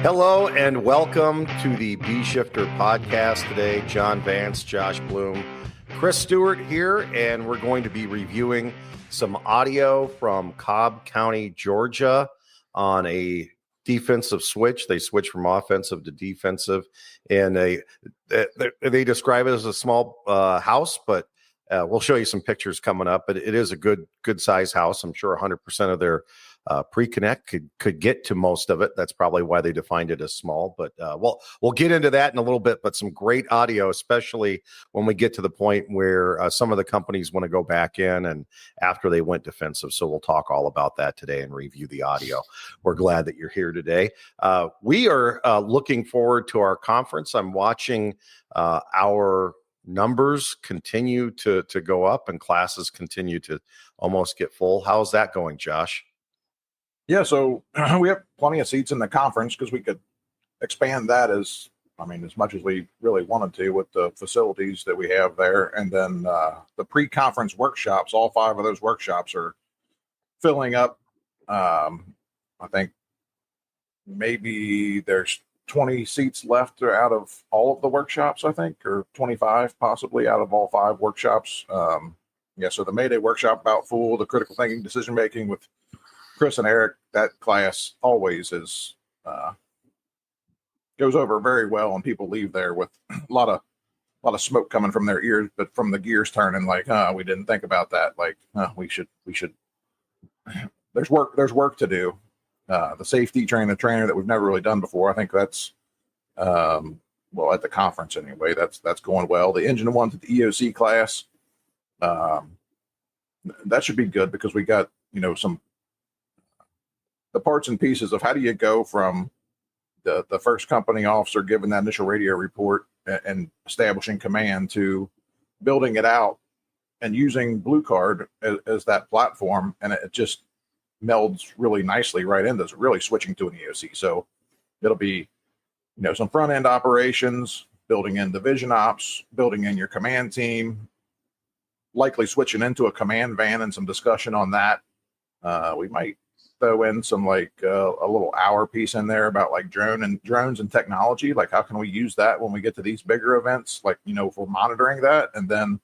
Hello and welcome to the Bee Shifter podcast today. John Vance, Josh Blum, Chris Stewart here, and we're going to be reviewing some audio from Cobb County, Georgia on a defensive switch. They switch from offensive to defensive, and they describe it as a small house, but we'll show you some pictures coming up. But it is a good size house. I'm sure 100% of their pre-connect could get to most of it. That's probably why they defined it as small, but we'll get into that in a little bit. But some great audio, especially when we get to the point where some of the companies want to go back in and after they went defensive. So we'll talk all about that today and review the audio. We're glad that you're here today. We are looking forward to our conference. I'm watching our numbers continue to go up and classes continue to almost get full. How's that going, Josh? Yeah, so we have plenty of seats in the conference because we could expand that as much as we really wanted to with the facilities that we have there. And then the pre-conference workshops, all 5 of those workshops are filling up. I think maybe there's 20 seats left out of all of the workshops, I think, or 25 possibly out of all 5 workshops. So the Mayday workshop about full, the critical thinking, decision-making with Chris and Eric, that class always is goes over very well, and people leave there with a lot of smoke coming from their ears, but from the gears turning, like, we didn't think about that. Like, we should. There's work to do. The safety training, the trainer that we've never really done before. I think that's at the conference anyway. That's going well. The engine one to the EOC class, that should be good because we got some. The parts and pieces of how do you go from the first company officer giving that initial radio report and establishing command to building it out and using Blue Card as that platform. And it just melds really nicely right into really switching to an EOC. So it'll be, some front end operations, building in division ops, building in your command team, likely switching into a command van and some discussion on that. We might throw in some a little hour piece in there about drones and technology, like how can we use that when we get to these bigger events, if we're monitoring that, and then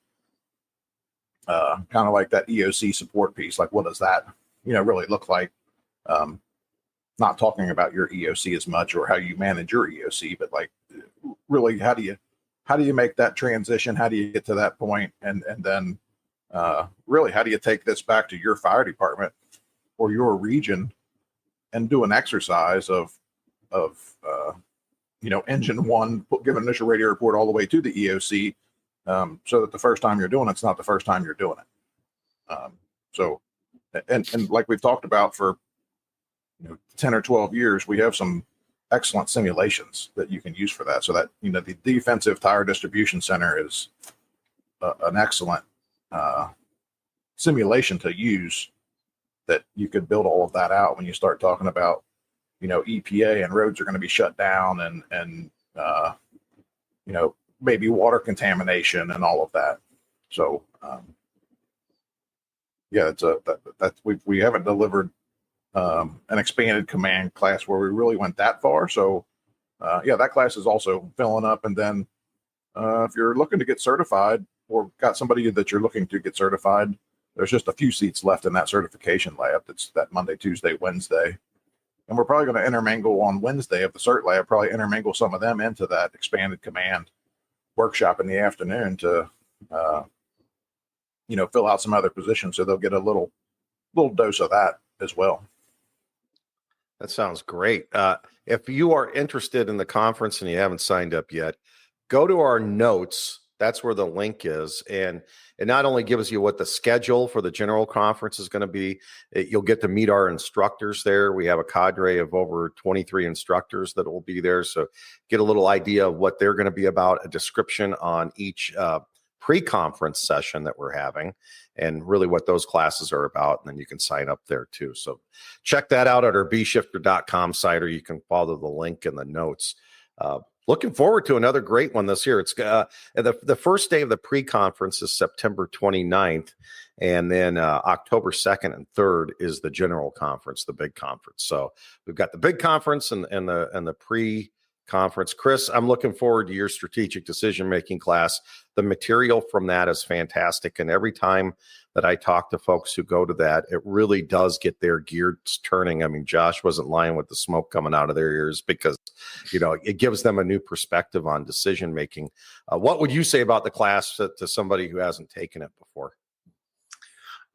kind of like that EOC support piece, like what does that really look like? Not talking about your EOC as much or how you manage your EOC, but really how do you make that transition? How do you get to that point? And then really how do you take this back to your fire department or your region and do an exercise of engine one, give an initial radio report all the way to the EOC, so that the first time you're doing it's not the first time you're doing it. And like we've talked about for 10 or 12 years, we have some excellent simulations that you can use for that. So that the defensive tire distribution center is an excellent simulation to use. That you could build all of that out when you start talking about, EPA and roads are going to be shut down and maybe water contamination and all of that. So, we haven't delivered an expanded command class where we really went that far. So, that class is also filling up. And then if you're looking to get certified or got somebody that you're looking to get certified, there's just a few seats left in that certification lab. That's that Monday, Tuesday, Wednesday. And we're probably going to intermingle on Wednesday of the cert lab, probably intermingle some of them into that expanded command workshop in the afternoon to, fill out some other positions. So they'll get a little dose of that as well. That sounds great. If you are interested in the conference and you haven't signed up yet, go to our notes. That's where the link is. And it not only gives you what the schedule for the general conference is going to be, you'll get to meet our instructors there. We have a cadre of over 23 instructors that will be there. So get a little idea of what they're going to be about, a description on each pre-conference session that we're having, and really what those classes are about. And then you can sign up there too. So check that out at our bshifter.com site, or you can follow the link in the notes. Looking forward to another great one this year. It's the first day of the pre-conference is September 29th, and then October 2nd and 3rd is the general conference, the big conference. So we've got the big conference and the pre-conference. Chris, I'm looking forward to your strategic decision-making class. The material from that is fantastic, and every time that I talk to folks who go to that, it really does get their gears turning. I mean, Josh wasn't lying with the smoke coming out of their ears, because, it gives them a new perspective on decision making. What would you say about the class to somebody who hasn't taken it before?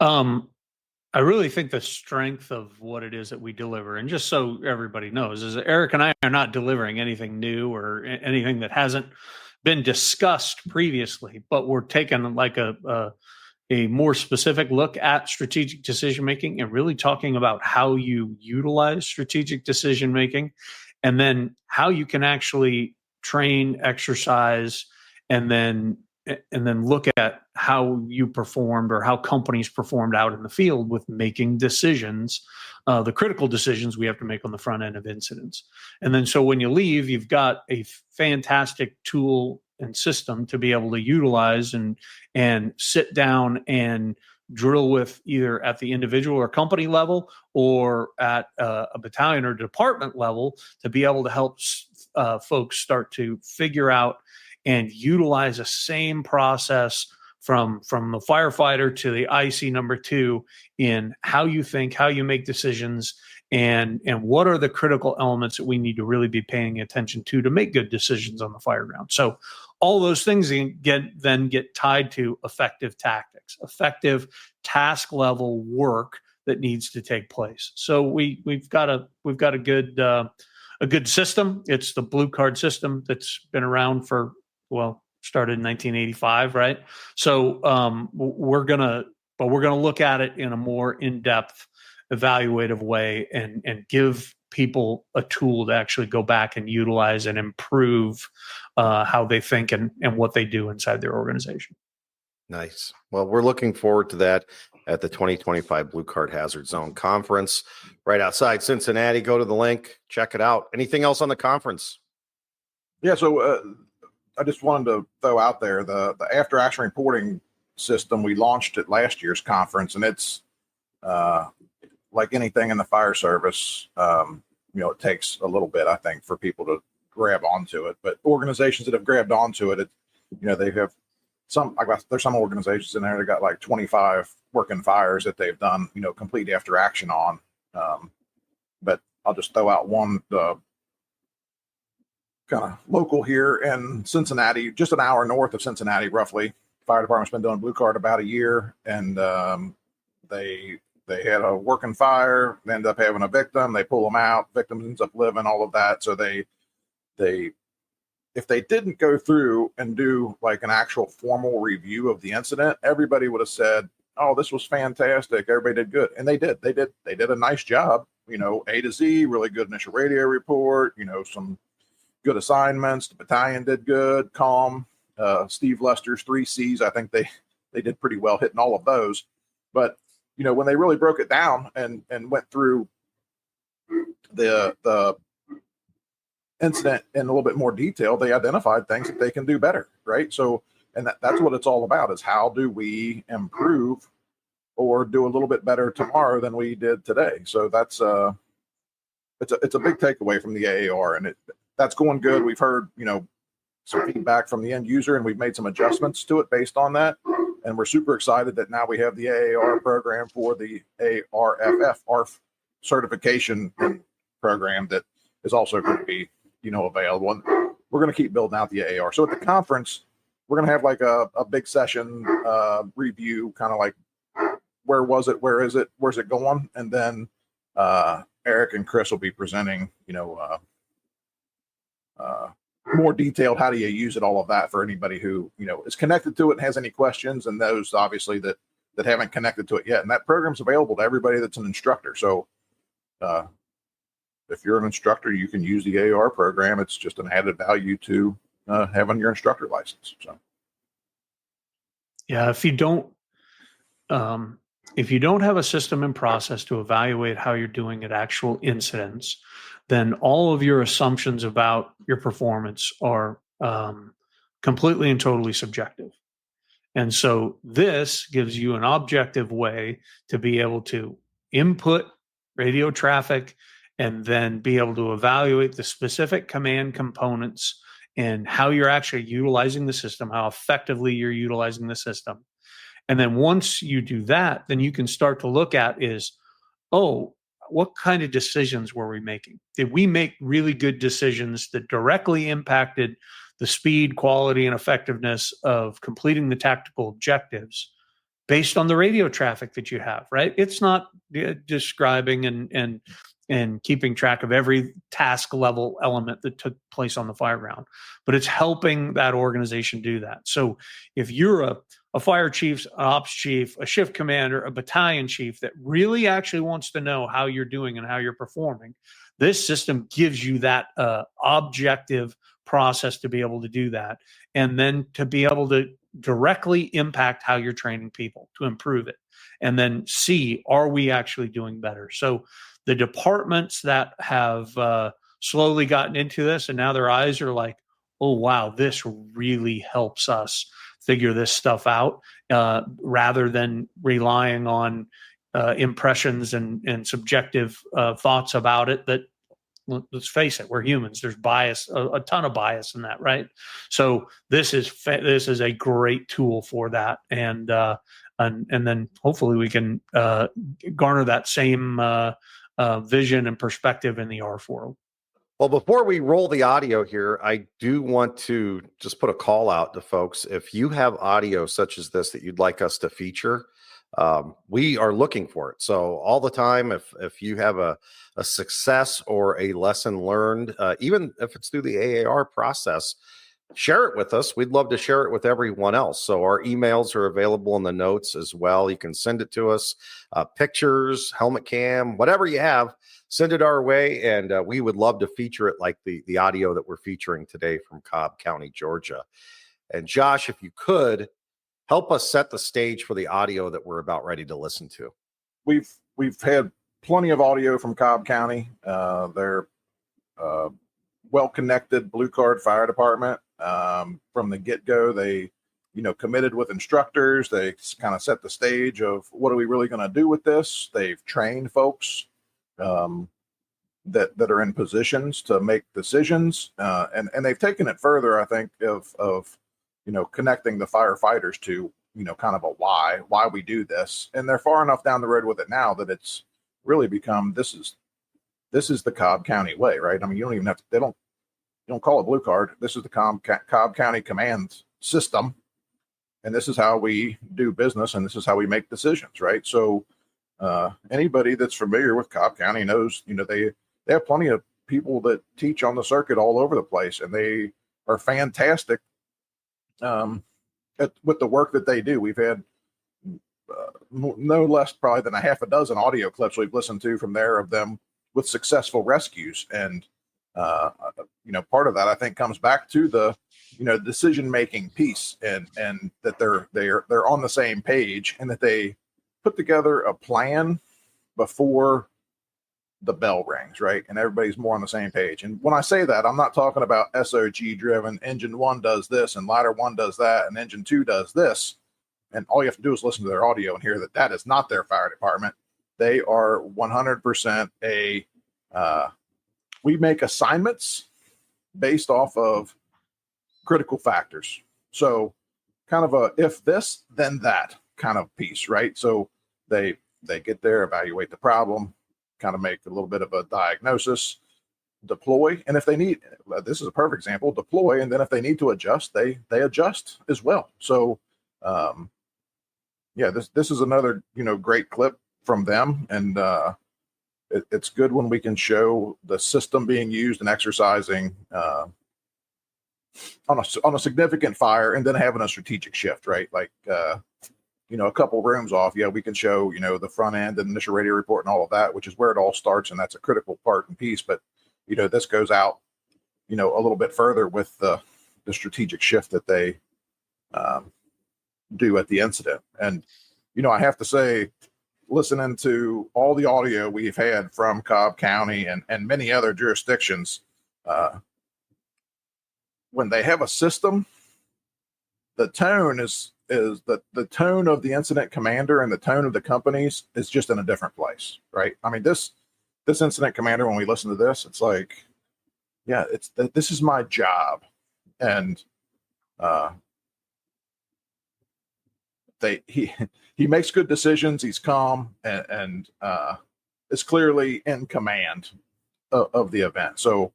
I really think the strength of what it is that we deliver, and just so everybody knows, is that Eric and I are not delivering anything new or anything that hasn't been discussed previously, but we're taking like a more specific look at strategic decision making and really talking about how you utilize strategic decision making, and then how you can actually train, exercise, and then look at how you performed or how companies performed out in the field with making decisions, the critical decisions we have to make on the front end of incidents. And then so when you leave, you've got a fantastic tool and system to be able to utilize and sit down and drill with, either at the individual or company level or at a battalion or department level, to be able to help folks start to figure out and utilize the same process from the firefighter to the IC number 2 in how you think, how you make decisions, and what are the critical elements that we need to really be paying attention to make good decisions on the fire ground. So all those things get tied to effective tactics, effective task level work that needs to take place. So we've got a good system. It's the blue card system that's been around for, started in 1985, right? So we're gonna look at it in a more in-depth, evaluative way, and give people a tool to actually go back and utilize and improve how they think and what they do inside their organization. Nice. Well, we're looking forward to that at the 2025 Blue Card Hazard Zone Conference right outside Cincinnati. Go to the link, check it out. Anything else on the conference? Yeah, so I just wanted to throw out there the after action reporting system. We launched at last year's conference, and it's like anything in the fire service. It takes a little bit, I think, for people to grab onto it. But organizations that have grabbed onto it, they have there's some organizations in there that got like 25 working fires that they've done, complete after action on. But I'll just throw out one kind of local here in Cincinnati, just an hour north of Cincinnati, roughly. Fire department's been doing Blue Card about a year, and they had a working fire. They ended up having a victim. They pull them out. Victim ends up living. All of that. So they if they didn't go through and do like an actual formal review of the incident, everybody would have said, "Oh, this was fantastic. Everybody did good," and they did. They did a nice job. A to Z, really good initial radio report. Some good assignments. The battalion did good. Calm. Steve Lester's 3 C's. I think they did pretty well hitting all of those. But when they really broke it down and went through the incident in a little bit more detail, they identified things that they can do better, right? So, and that's what it's all about, is how do we improve or do a little bit better tomorrow than we did today? So that's it's a big takeaway from the AAR, and that's going good. We've heard some feedback from the end user, and we've made some adjustments to it based on that. And we're super excited that now we have the AAR program for the ARFF certification program that is also going to be available. And we're going to keep building out the AAR. So at the conference, we're going to have like a big session review, kind of like where was it, where is it, where's it going, and then Eric and Chris will be presenting more detailed how do you use it, all of that, for anybody who is connected to it and has any questions, and those obviously that haven't connected to it yet. And that program's available to everybody that's an instructor. So if you're an instructor, you can use the AAR program. It's just an added value to having your instructor license. So yeah, if you don't If you don't have a system and process to evaluate how you're doing at actual incidents, then all of your assumptions about your performance are completely and totally subjective. And so this gives you an objective way to be able to input radio traffic and then be able to evaluate the specific command components and how you're actually utilizing the system, how effectively you're utilizing the system. And then once you do that, then you can start to look at is, oh, what kind of decisions were we making? Did we make really good decisions that directly impacted the speed, quality, and effectiveness of completing the tactical objectives based on the radio traffic that you have, right? It's not describing and keeping track of every task level element that took place on the fireground, but it's helping that organization do that. So if you're a fire chief, an ops chief, a shift commander, a battalion chief that really actually wants to know how you're doing and how you're performing, this system gives you that objective process to be able to do that, and then to be able to directly impact how you're training people to improve it, and then see, are we actually doing better? So the departments that have slowly gotten into this and now their eyes are like, oh, wow, this really helps us figure this stuff out, rather than relying on impressions and subjective thoughts about it that, let's face it, we're humans. There's bias, a ton of bias in that, right? So this is a great tool for that, and then hopefully we can garner that same vision and perspective in the ARF world. Well, before we roll the audio here, I do want to just put a call out to folks. If you have audio such as this that you'd like us to feature, we are looking for it. So all the time, if you have a success or a lesson learned, even if it's through the AAR process, share it with us. We'd love to share it with everyone else. So our emails are available in the notes as well. You can send it to us, pictures, helmet cam, whatever you have, send it our way. And we would love to feature it like the audio that we're featuring today from Cobb County, Georgia. And Josh, if you could, help us set the stage for the audio that we're about ready to listen to. We've had plenty of audio from Cobb County. They're well-connected blue card fire department. From the get-go, they, committed with instructors. They kind of set the stage of what are we really going to do with this. They've trained folks that are in positions to make decisions, and they've taken it further, I think, of connecting the firefighters to, kind of a why we do this. And they're far enough down the road with it now that it's really become, this is the Cobb County way, right? I mean, you don't even have to, you don't call it blue card. This is the Cobb County command system. And this is how we do business. And this is how we make decisions, right? So anybody that's familiar with Cobb County knows, they have plenty of people that teach on the circuit all over the place, and they are fantastic with the work that they do. We've had no less probably than a half a dozen audio clips we've listened to from there of them with successful rescues. And, part of that, I think, comes back to the, decision-making piece, and that they're on the same page, and that they put together a plan before the bell rings, right? And everybody's more on the same page. And when I say that, I'm not talking about SOG driven, engine one does this and ladder one does that and engine two does this. And all you have to do is listen to their audio and hear that that is not their fire department. They are 100% we make assignments based off of critical factors. So kind of a, if this, then that kind of piece, right? So they get there, evaluate the problem, kind of make a little bit of a diagnosis, deploy. And if they need, this is a perfect example, deploy. And then if they need to adjust, they adjust as well. So, this is another, great clip from them. And it's good when we can show the system being used and exercising on a significant fire, and then having a strategic shift, right? Like, a couple rooms off, we can show, the front end and initial radio report and all of that, which is where it all starts. And that's a critical part and piece. But, this goes out, a little bit further with the strategic shift that they do at the incident. And, I have to say, listening to all the audio we've had from Cobb County and many other jurisdictions, when they have a system, the tone is the tone of the incident commander and the tone of the companies is just in a different place, right? I mean, this incident commander, when we listen to this, it's like, yeah, this is my job. And he makes good decisions. He's calm and is clearly in command of the event. So,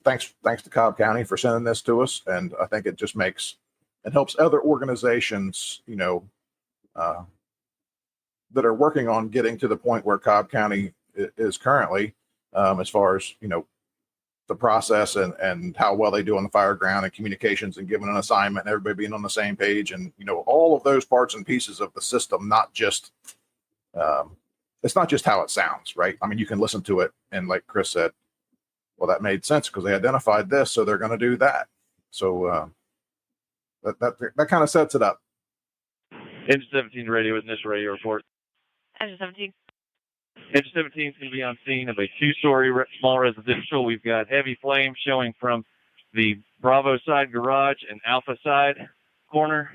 thanks to Cobb County for sending this to us. And I think it helps other organizations, that are working on getting to the point where Cobb County is currently, as far as, the process and how well they do on the fire ground and communications and giving an assignment and everybody being on the same page and, all of those parts and pieces of the system, not just, it's not just how it sounds, right? I mean, you can listen to it and like Chris said, well, that made sense because they identified this, so they're going to do that. So that kind of sets it up. Engine 17 radio with initial radio report. Engine 17. Engine 17 is going to be on scene of a two-story small residential. We've got heavy flames showing from the Bravo side garage and Alpha side corner.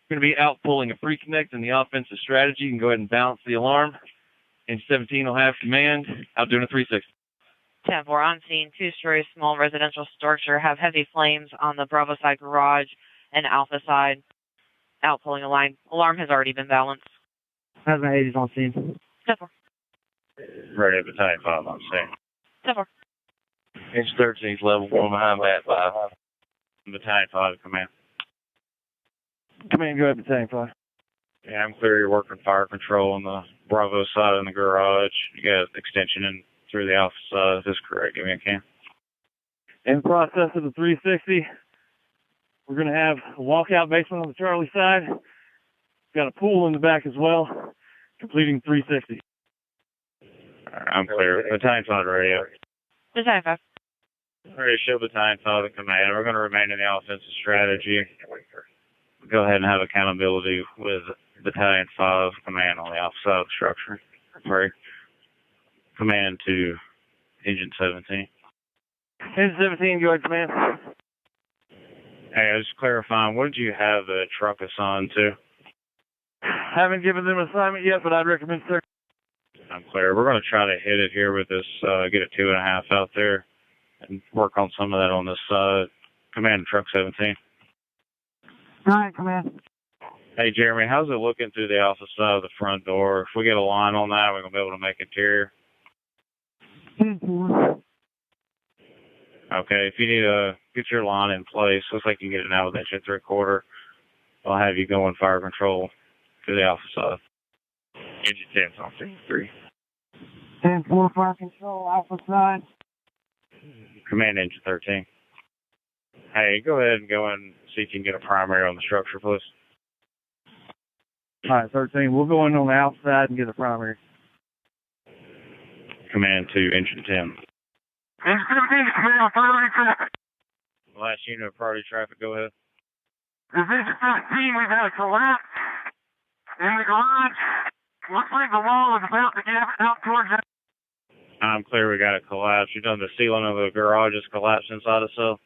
We're going to be out pulling a free connect in the offensive strategy. You can go ahead and balance the alarm. Engine 17 will have command. Out doing a 360. 10-4 on scene, two-story small residential structure, have heavy flames on the Bravo side garage and Alpha side. Out pulling a line. Alarm has already been balanced. How's my 80s on scene? 10-4. Ready to battalion 5 on scene. 10-4. Engine 13 is level 1 behind lat 5. Battalion 5 command. Command, go ahead, battalion 5. Yeah, I'm clear. You're working fire control on the Bravo side in the garage. You got extension in through the Alpha side. Is this correct? Give me a can. In the process of the 360, we're going to have a walkout basement on the Charlie side. Got a pool in the back as well, completing 360. I'm clear. Battalion 5 radio. Battalion 5. Ready to show Battalion 5 the command. We're going to remain in the offensive strategy. Go ahead and have accountability with Battalion 5 command on the Alpha side of the structure. Ready. Command to Engine 17. Engine 17, go ahead, command. Hey, I was just clarifying, what did you have the truck assigned to? Haven't given them an assignment yet, but I'd recommend, sir. I'm clear. We're going to try to hit it here with this, get a 2.5 out there and work on some of that on this side. Command truck 17. All right, command. Hey, Jeremy, how's it looking through the Alpha side of the front door? If we get a line on that, we're going to be able to make interior. 10-4. Okay, if you need to get your line in place, looks like you can get it now with inch and 3/4. I'll have you go in fire control to the Alpha side. Engine 10's on 3. 10-4, fire control, Alpha side. Command Engine 13. Hey, go ahead and go in and see if you can get a primary on the structure, please. All right, 13. We'll go in on the outside and get a primary. Command to Engine 10. Engine 17, command on priority traffic. Last unit of priority traffic, go ahead. This is Engine 17. We've had a collapse in the garage. Looks like the wall is about to get out towards that. I'm clear we got a collapse. You've done the ceiling of the garage is collapsed inside itself.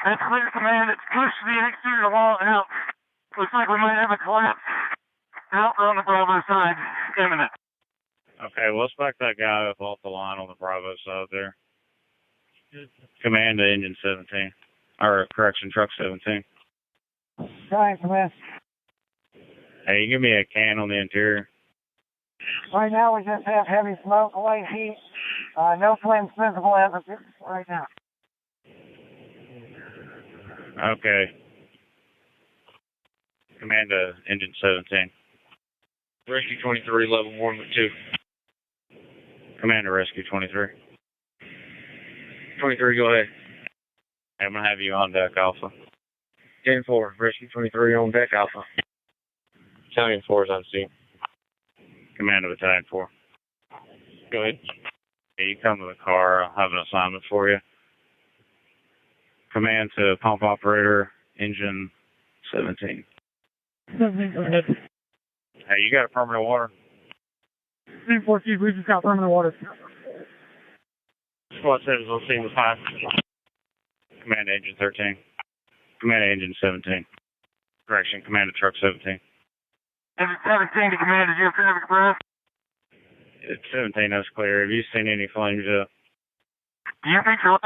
That's clear, command. It's pushed the exterior wall out. Looks like we might have a collapse out on the Bravo side. Imminent. Okay, well, let's back that guy up off the line on the Bravo side there. Command to Engine 17. Or, correction, truck 17. Trying, command. Hey, you give me a can on the interior. Right now, we just have heavy smoke, light heat. No flames visible as of right now. Okay. Command to Engine 17. Rescue 23, level 1 with 2. Command to Rescue 23. 23, go ahead. I'm going to have you on deck, Alpha. 10-4, Rescue 23 on deck, Alpha. Battalion 4 is on scene. Command to Battalion 4. Go ahead. Yeah, you come to the car. I'll have an assignment for you. Command to Pump Operator, Engine 17. 17, go ahead. Hey, you got a permanent water? 10-4 Chief, we just got permanent water. Squad 7 is on scene with 5. Command Engine 13. Command Engine 17. Correction, Command Truck 17. Engine 17 to command, is your traffic approved? It's 17, that's clear. Have you seen any flames yet? Do you think so?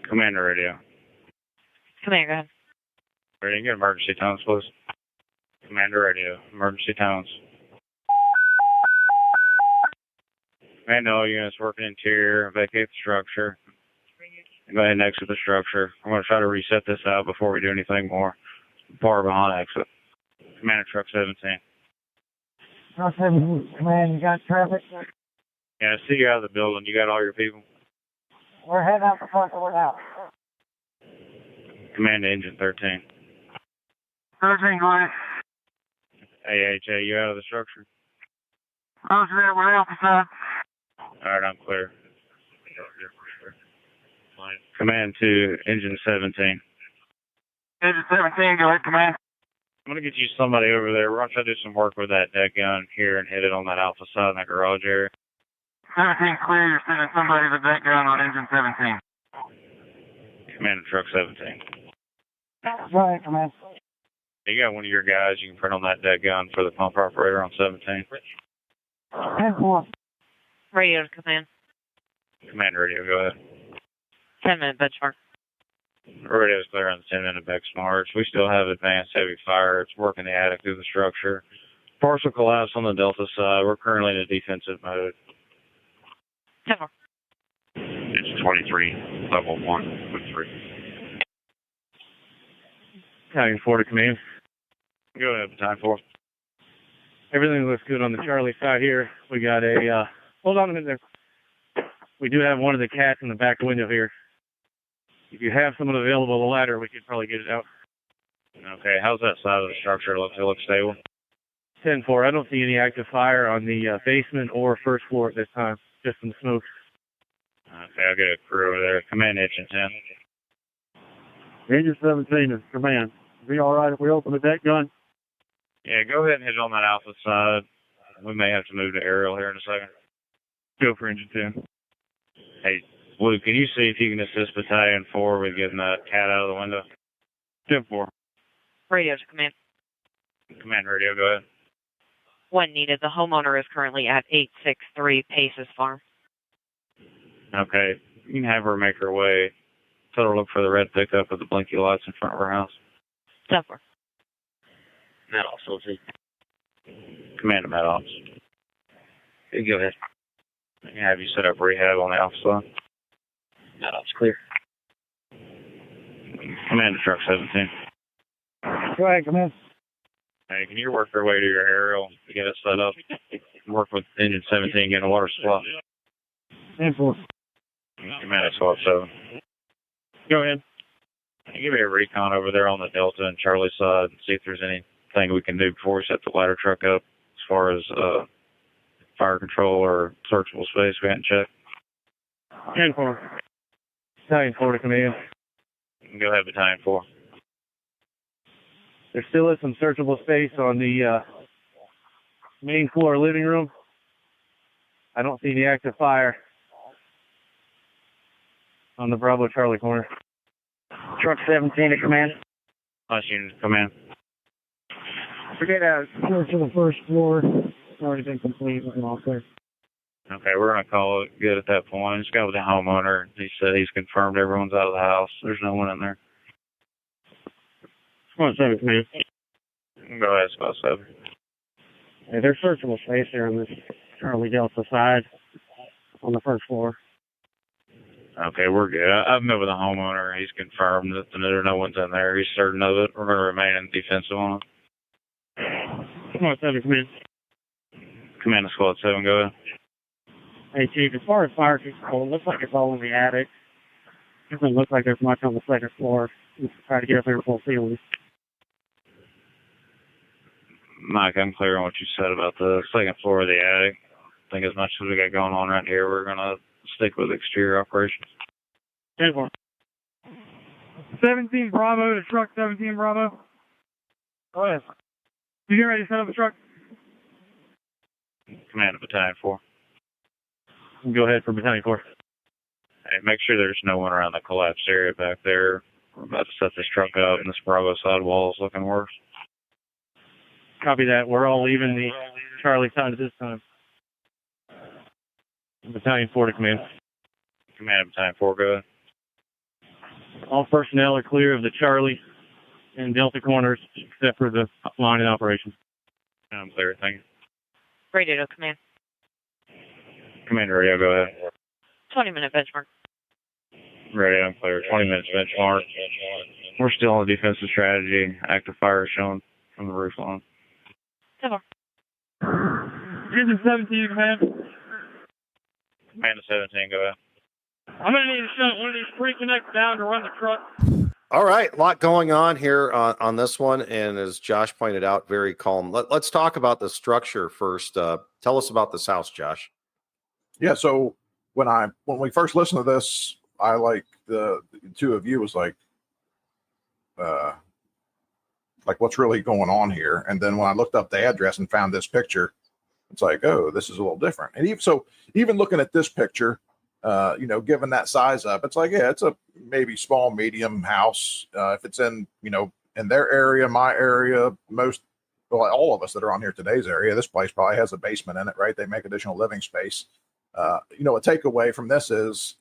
Commander radio. Command, go ahead. Ready, get emergency tones, please. Commander radio, emergency tones. Command all units working interior, vacate the structure. Go ahead and exit the structure. I'm going to try to reset this out before we do anything more. Far behind exit. Commander Truck 17. Truck 17, command, you got traffic? Yeah, I see you out of the building. You got all your people? We're heading out the front door now. Command Engine 13. 13, go ahead. AHA, you out of the structure? Roger that, we're out the side. All right, I'm clear. Command to Engine 17. Engine 17, go ahead, command. I'm going to get you somebody over there. We're going to try to do some work with that deck gun here and hit it on that alpha side in that garage area. 17 clear, you're sending somebody to that gun on engine 17. Command Truck 17. Go ahead, command. You got one of your guys you can print on that deck gun for the pump operator on 17. 10-4. Radio to command. Command radio, go ahead. 10-minute benchmark. Radio's clear on the 10-minute benchmarks. We still have advanced heavy fire. It's working the attic through the structure. Partial collapse on the Delta side. We're currently in a defensive mode. 10-4. It's 23, level 1, with 3. Battalion 4 to command. Go ahead, Battalion 4. Everything looks good on the Charlie side here. We got a, hold on a minute there. We do have one of the cats in the back window here. If you have someone available, the ladder, we could probably get it out. Okay, how's that side of the structure? It looks stable. 10-4, I don't see any active fire on the basement or first floor at this time, just some smoke. Okay, I'll get a crew over there. Command Engine 10. Engine 17 is command. Be all right if we open the deck gun? Yeah, go ahead and hit on that alpha side. We may have to move to aerial here in a second. Go for Engine 10. Hey, Luke, can you see if you can assist Battalion 4 with getting that cat out of the window? 10-4. Radio to command. Command radio, go ahead. When needed, the homeowner is currently at 863 Paces Farm. Okay, you can have her make her way. Tell her to look for the red pickup with the blinky lights in front of her house. 10-4. Met Ops, Command to Met Ops. Okay, go ahead. I can have you set up rehab on the alpha side. Met Ops clear. Command to Truck 17. Go ahead, command. Hey, can you work your way to your aerial to get it set up? Work with Engine 17, getting a water supply. 10-4. Command to Squad 7. Go ahead. Give me a recon over there on the Delta and Charlie side and see if there's anything we can do before we set the ladder truck up as far as fire control or searchable space we haven't checked. 10-4. Battalion 4 to command. Go ahead, Battalion 4. There still is some searchable space on the main floor living room. I don't see any active fire on the Bravo Charlie corner. Truck 17 to command. Last unit to command. Forget out. Clear to the first floor. Already been complete. Looking all clear. Okay, we're going to call it good at that point. Just got with the homeowner. He said he's confirmed everyone's out of the house. There's no one in there. Squad 7, command. Go ahead, Squad 7. Hey, there's searchable space there on this Charlie Delta side on the first floor. Okay, we're good. I've met with the homeowner. He's confirmed that no one's in there. He's certain of it. We're going to remain in defensive on it. Squad 7, command. Command to Squad 7, go ahead. Hey, Chief, as far as fire control, it looks like it's all in the attic. It doesn't look like there's much on the second floor. Let's try to get up there full ceiling. Mike, I'm clear on what you said about the second floor of the attic. I think as much as we got going on right here, we're going to stick with exterior operations. 10-4. 17 Bravo to truck 17 Bravo. Go ahead. You get ready to set up a truck? Command of Battalion 4. Go ahead for Battalion 4. Hey, make sure there's no one around the collapsed area back there. We're about to set this truck up, and this Bravo sidewall is looking worse. Copy that. We're all leaving the Charlie side at this time. Battalion 4 to command. Command of Battalion 4, go ahead. All personnel are clear of the Charlie and Delta corners, except for the line in operation. I'm clear, thank you. Radio to command. Command radio, go ahead. 20-minute benchmark. Radio, I'm clear. 20 minutes benchmark. We're still on the defensive strategy. Active fire shown from the roof line. 10-4. Engine 17, command. Command of 17, go ahead. I'm going to need to shut one of these pre-connects down to run the truck. All right, a lot going on here on this one, and as Josh pointed out, very calm. Let's talk about the structure first. Tell us about this house, Josh. Yeah. So when we first listened to this, I like the two of you was like what's really going on here. And then when I looked up the address and found this picture, it's like, oh, this is a little different. And even looking at this picture, given that size up, it's like, yeah, it's a maybe small, medium house. If it's in their area, my area, all of us that are on here today's area, this place probably has a basement in it, right? They make additional living space. A takeaway from this is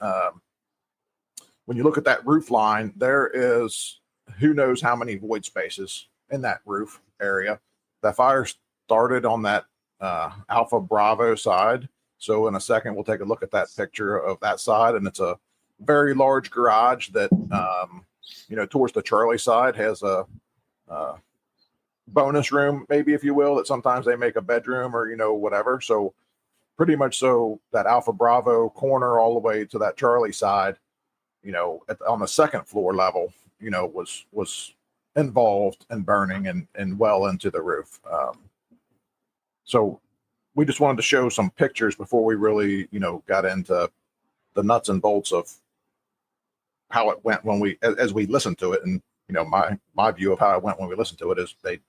when you look at that roof line, there is who knows how many void spaces in that roof area. That fire started on that Alpha Bravo side. So in a second, we'll take a look at that picture of that side. And it's a very large garage that, towards the Charlie side has a bonus room, maybe, if you will, that sometimes they make a bedroom or, whatever. So pretty much so that Alpha Bravo corner all the way to that Charlie side, on the second floor level, was involved in burning and well into the roof. So we just wanted to show some pictures before we really, got into the nuts and bolts of how it went as we listened to it. And, my view of how it went when we listened to it is they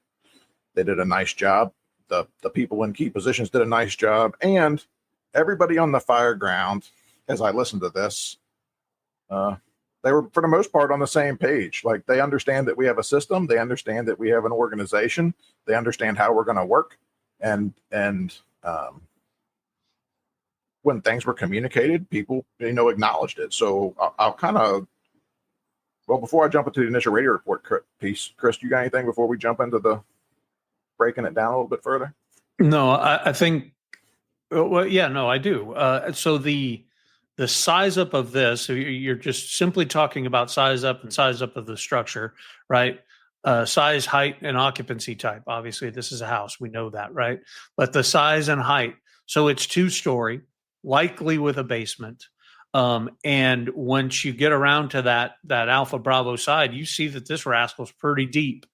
did a nice job. The people in key positions did a nice job, and everybody on the fire ground, as I listened to this, they were for the most part on the same page. Like, they understand that we have a system. They understand that we have an organization. They understand how we're going to work. And when things were communicated, people, acknowledged it. So I'll kind of, before I jump into the initial radio report piece, Chris, you got anything before we jump into the breaking it down a little bit further? No, I think, well, yeah, no, I do. So the size up of this, you're just simply talking about size up and size up of the structure, right? Size, height, and occupancy type. Obviously, this is a house. We know that, right? But the size and height. So it's 2-story, likely with a basement. And once you get around to that Alpha Bravo side, you see that this rascal's pretty deep.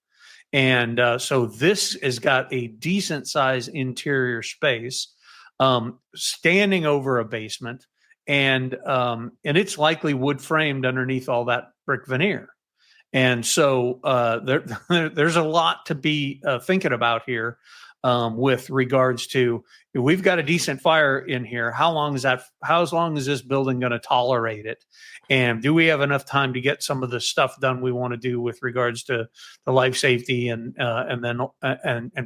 And so this has got a decent size interior space, standing over a basement, and it's likely wood framed underneath all that brick veneer. And so there's a lot to be thinking about here with regards to, we've got a decent fire in here. How long is this building going to tolerate it? And do we have enough time to get some of the stuff done we want to do with regards to the life safety and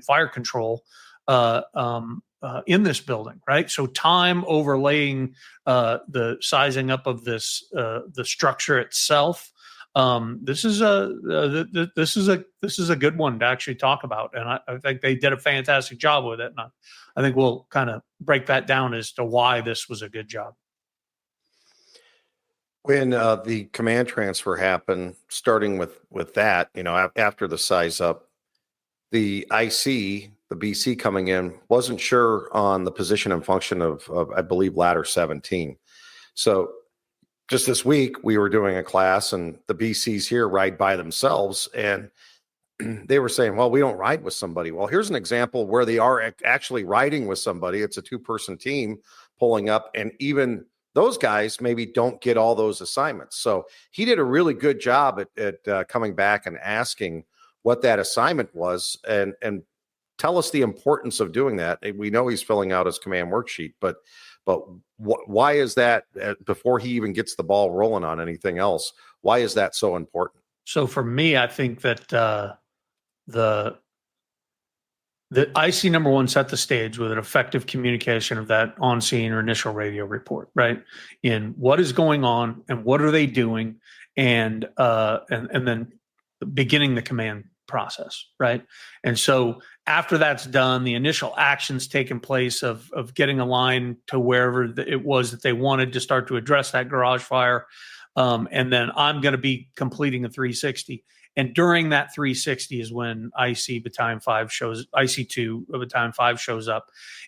fire control in this building, right? So time overlaying the sizing up of this the structure itself. This is a good one to actually talk about, and I think they did a fantastic job with it. And I think we'll kind of break that down as to why this was a good job. When the command transfer happened, starting with that, after the size up, the IC, the BC coming in, wasn't sure on the position and function of I believe, ladder 17. So just this week, we were doing a class, and the BCs here ride by themselves, and they were saying, well, we don't ride with somebody. Well, here's an example where they are actually riding with somebody. It's a 2-person team pulling up, and even those guys maybe don't get all those assignments. So he did a really good job at coming back and asking what that assignment was. And tell us the importance of doing that. We know he's filling out his command worksheet, but why is that before he even gets the ball rolling on anything else? Why is that so important? So for me, I think that the IC number one set the stage with an effective communication of that on scene or initial radio report, right? In what is going on and what are they doing, and then beginning the command process, right? And so after that's done, the initial actions taking place of getting a line to wherever it was that they wanted to start to address that garage fire. And then I'm going to be completing a 360. And during that 360 is when IC Battalion 5 shows, IC2 of Battalion 5 shows up.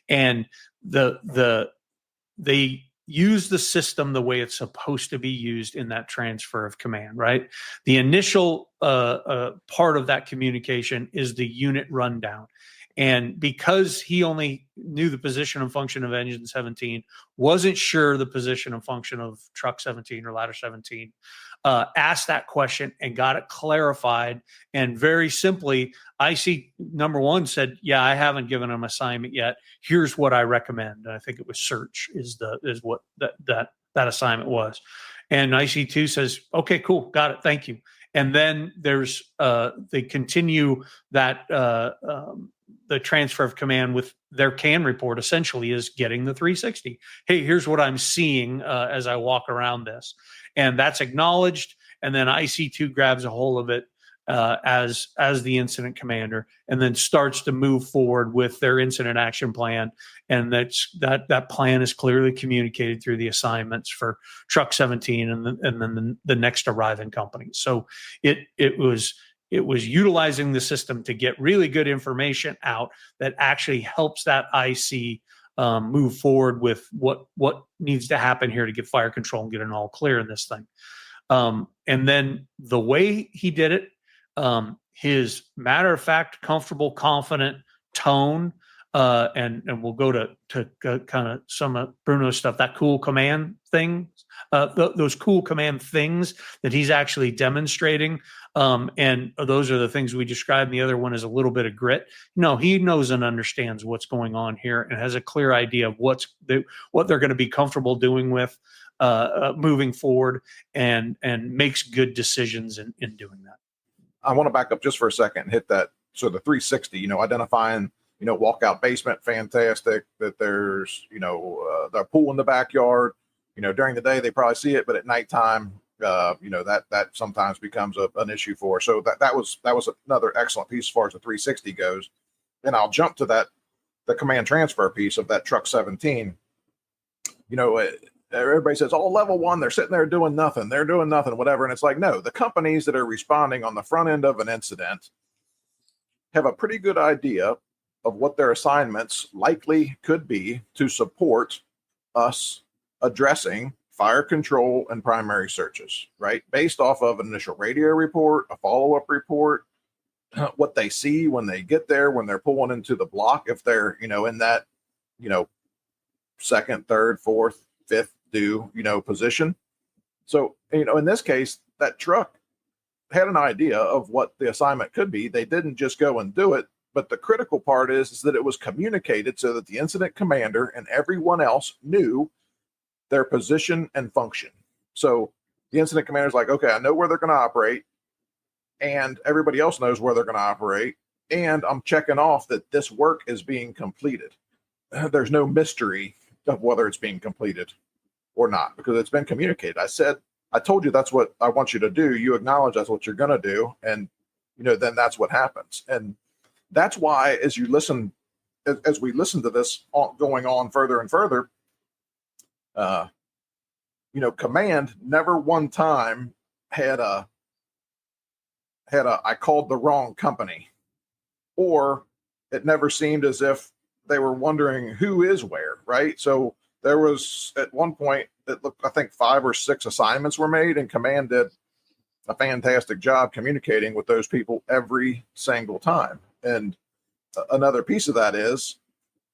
And they use the system the way it's supposed to be used in that transfer of command, right? The initial part of that communication is the unit rundown. And because he only knew the position and function of engine 17, wasn't sure the position and function of truck 17 or ladder 17, asked that question and got it clarified. And very simply, IC number one said, yeah, I haven't given him assignment yet. Here's what I recommend. And I think it was search is what that assignment was. And IC2 says, okay, cool. Got it. Thank you. And then there's they continue that the transfer of command with their CAN report essentially is getting the 360. Hey, here's what I'm seeing as I walk around this. And that's acknowledged. And then IC2 grabs a hold of it as the incident commander and then starts to move forward with their incident action plan. And that plan is clearly communicated through the assignments for truck 17 and then the next arriving company. So it was utilizing the system to get really good information out that actually helps that IC move forward with what needs to happen here to get fire control and get an all clear in this thing. And then the way he did it, his matter of fact, comfortable, confident tone, and we'll go to kind of some of Bruno's stuff, that cool command thing, those cool command things that he's actually demonstrating. And those are the things we described. And the other one is a little bit of grit. No, he knows and understands what's going on here and has a clear idea of what they're going to be comfortable doing with moving forward and makes good decisions in doing that. I want to back up just for a second and hit that. So the 360, identifying, walkout basement, fantastic. That there's, the pool in the backyard. During the day they probably see it, but at nighttime, that sometimes becomes an issue for us. So that was another excellent piece as far as the 360 goes. And I'll jump to the command transfer piece of that truck 17. Everybody says, oh, level one, they're sitting there doing nothing. They're doing nothing, whatever. And it's like, no, the companies that are responding on the front end of an incident have a pretty good idea of what their assignments likely could be to support us addressing fire control and primary searches, right? Based off of an initial radio report, a follow-up report, what they see when they get there, when they're pulling into the block, if they're, in that, second, third, fourth, fifth due, position. So, in this case, that truck had an idea of what the assignment could be. They didn't just go and do it, but the critical part is that it was communicated so that the incident commander and everyone else knew their position and function. So the incident commander is like, okay, I know where they're going to operate, and everybody else knows where they're going to operate, and I'm checking off that this work is being completed. There's no mystery of whether it's being completed or not, because it's been communicated. I told you that's what I want you to do. You acknowledge that's what you're going to do. And, then that's what happens. And that's why, as we listen to this going on further and further, command never one time had a I called the wrong company, or it never seemed as if they were wondering who is where, right? So there was at one point, it looked, I think 5 or 6 assignments were made, and command did a fantastic job communicating with those people every single time. And another piece of that is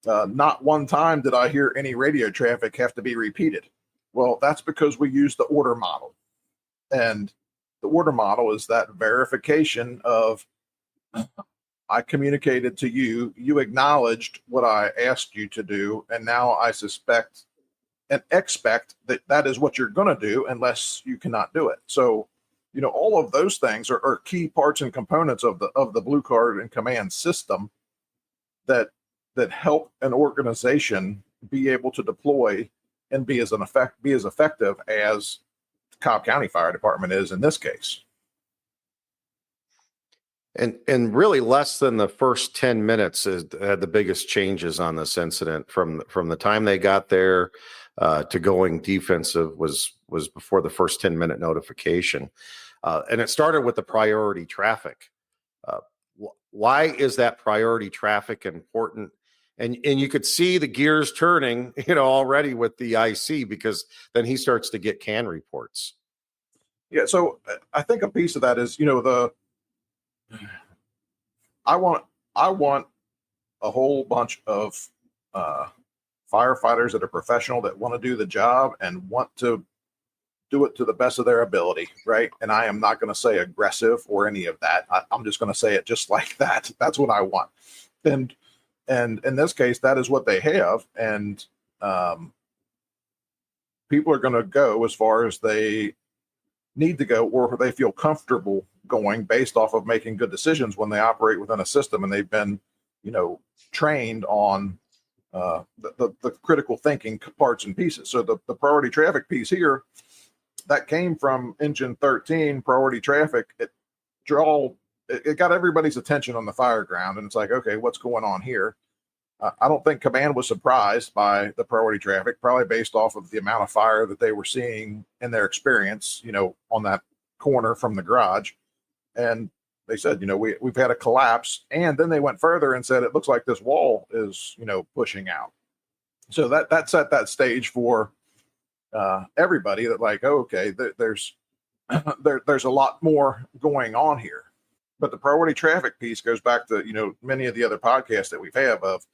not one time did I hear any radio traffic have to be repeated. Well, that's because we use the order model. And the order model is that verification of I communicated to you, you acknowledged what I asked you to do, and now I suspect and expect that that is what you're going to do unless you cannot do it. So, all of those things are key parts and components of the Blue Card and Command system that help an organization be able to deploy and be as effective as Cobb County Fire Department is in this case. And really less than the first 10 minutes had the biggest changes on this incident. From the time they got there to going defensive was before the first 10-minute notification. And it started with the priority traffic. Why is that priority traffic important? And you could see the gears turning, already with the IC, because then he starts to get CAN reports. Yeah, so I think a piece of that is, I want a whole bunch of firefighters that are professional, that want to do the job and want to do it to the best of their ability, right? And I am not going to say aggressive or any of that. I'm just going to say it just like that. That's what I want. And in this case, that is what they have. And people are going to go as far as they need to go, or they feel comfortable going, based off of making good decisions when they operate within a system and they've been, trained on the critical thinking parts and pieces. So the priority traffic piece here, that came from Engine 13, priority traffic. It got everybody's attention on the fire ground, and it's like, okay, what's going on here? I don't think Command was surprised by the priority traffic, probably based off of the amount of fire that they were seeing in their experience, on that corner from the garage. And they said, we've had a collapse. And then they went further and said, it looks like this wall is, pushing out. So that set that stage for everybody, that like, oh, okay, there's a lot more going on here. But the priority traffic piece goes back to, many of the other podcasts that we've had of,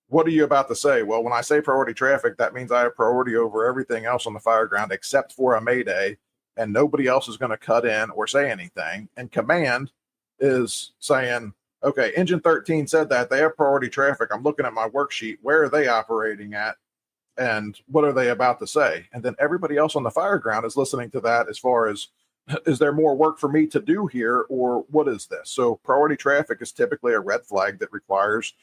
what are you about to say? Well, when I say priority traffic, that means I have priority over everything else on the fire ground except for a mayday, and nobody else is going to cut in or say anything. And Command is saying, okay, Engine 13 said that they have priority traffic. I'm looking at my worksheet. Where are they operating at? And what are they about to say? And then everybody else on the fire ground is listening to that as far as, is there more work for me to do here, or what is this? So priority traffic is typically a red flag that requires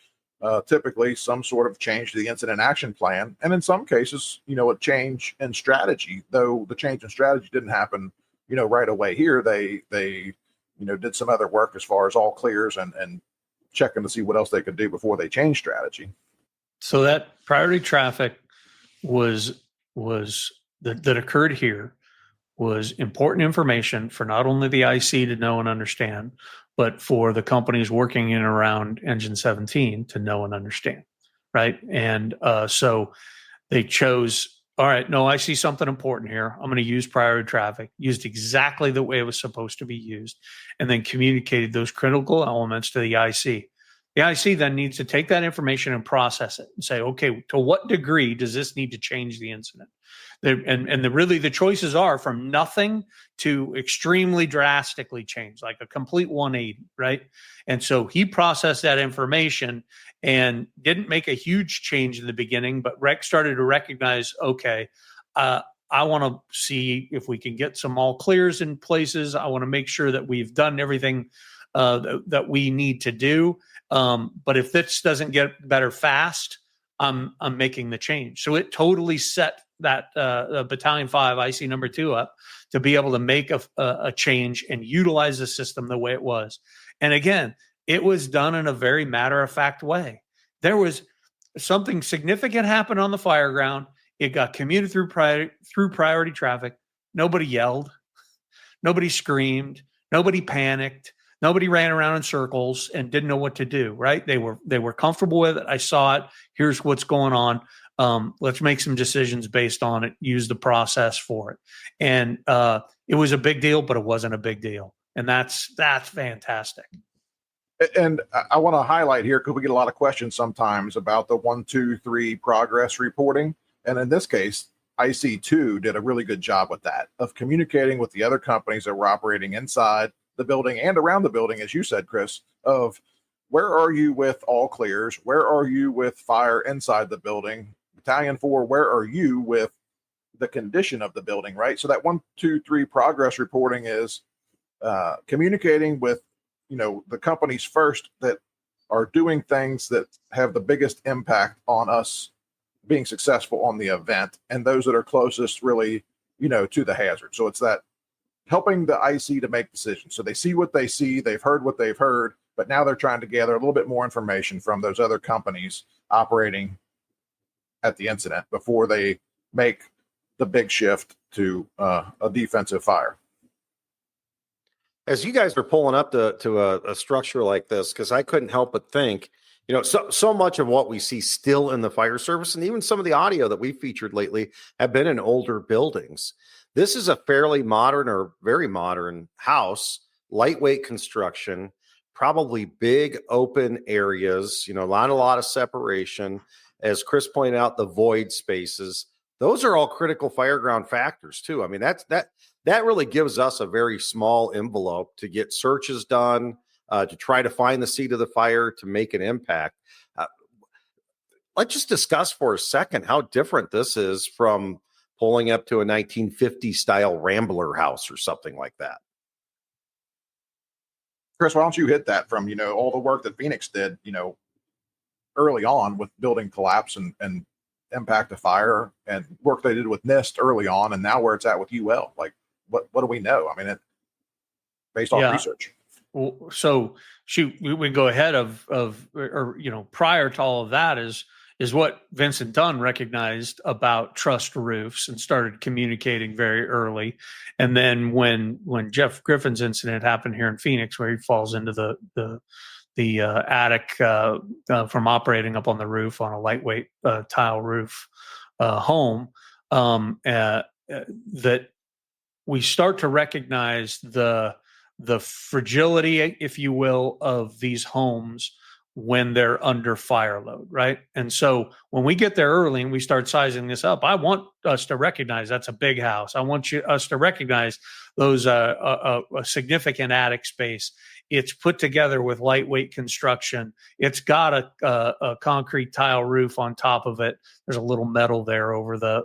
typically some sort of change to the incident action plan. And in some cases, a change in strategy, though the change in strategy didn't happen, right away here. They did some other work as far as all clears and checking to see what else they could do before they changed strategy. So that priority traffic was that occurred here was important information for not only the IC to know and understand, but for the companies working in and around Engine 17 to know and understand, right? And so they chose, all right, no, I see something important here. I'm going to use priority traffic, used exactly the way it was supposed to be used, and then communicated those critical elements to the IC. The IC then needs to take that information and process it and say, okay, to what degree does this need to change the incident? Really the choices are from nothing to extremely drastically change, like a complete 180, right? And so he processed that information and didn't make a huge change in the beginning, but Rex started to recognize, okay, I want to see if we can get some all clears in places. I want to make sure that we've done everything that we need to do. But if this doesn't get better fast, I'm making the change. So it totally set that Battalion 5 IC number 2 up to be able to make a change and utilize the system the way it was. And again, it was done in a very matter-of-fact way. There was something significant happened on the fire ground. It got commuted through priority traffic. Nobody yelled. Nobody screamed. Nobody panicked. Nobody ran around in circles and didn't know what to do, right? They were comfortable with it. I saw it. Here's what's going on. Let's make some decisions based on it. Use the process for it. And it was a big deal, but it wasn't a big deal. And that's fantastic. And I want to highlight here, because we get a lot of questions sometimes about the 1, 2, 3 progress reporting. And in this case, IC2 did a really good job with that, of communicating with the other companies that were operating inside the building and around the building, as you said, Chris, of where are you with all clears? Where are you with fire inside the building? Battalion 4, where are you with the condition of the building, right? So that 1, 2, 3 progress reporting is communicating with, the companies first that are doing things that have the biggest impact on us being successful on the event, and those that are closest really, to the hazard. So it's that helping the IC to make decisions. So they see what they see, they've heard what they've heard, but now they're trying to gather a little bit more information from those other companies operating at the incident before they make the big shift to a defensive fire. As you guys are pulling up to a structure like this, because I couldn't help but think, so much of what we see still in the fire service, and even some of the audio that we featured lately, have been in older buildings. This is a fairly modern or very modern house, lightweight construction, probably big open areas, not a lot of separation. As Chris pointed out, the void spaces, those are all critical fire ground factors too. I mean, that really gives us a very small envelope to get searches done, to try to find the seat of the fire, to make an impact. Let's just discuss for a second how different this is from pulling up to a 1950 style Rambler house or something like that. Chris, why don't you hit that from, all the work that Phoenix did, early on with building collapse and impact of fire, and work they did with NIST early on, and now where it's at with UL. Like, what do we know? I mean, based off research. Well, so we go ahead of prior to all of that is what Vincent Dunn recognized about trussed roofs and started communicating very early. And then when Jeff Griffin's incident happened here in Phoenix, where he falls into the attic from operating up on the roof on a lightweight tile roof home, that we start to recognize the fragility, if you will, of these homes when they're under fire load, right? And so when we get there early and we start sizing this up, I want us to recognize that's a big house. I want us to recognize those a significant attic space. It's put together with lightweight construction. It's got a concrete tile roof on top of it. There's a little metal there over the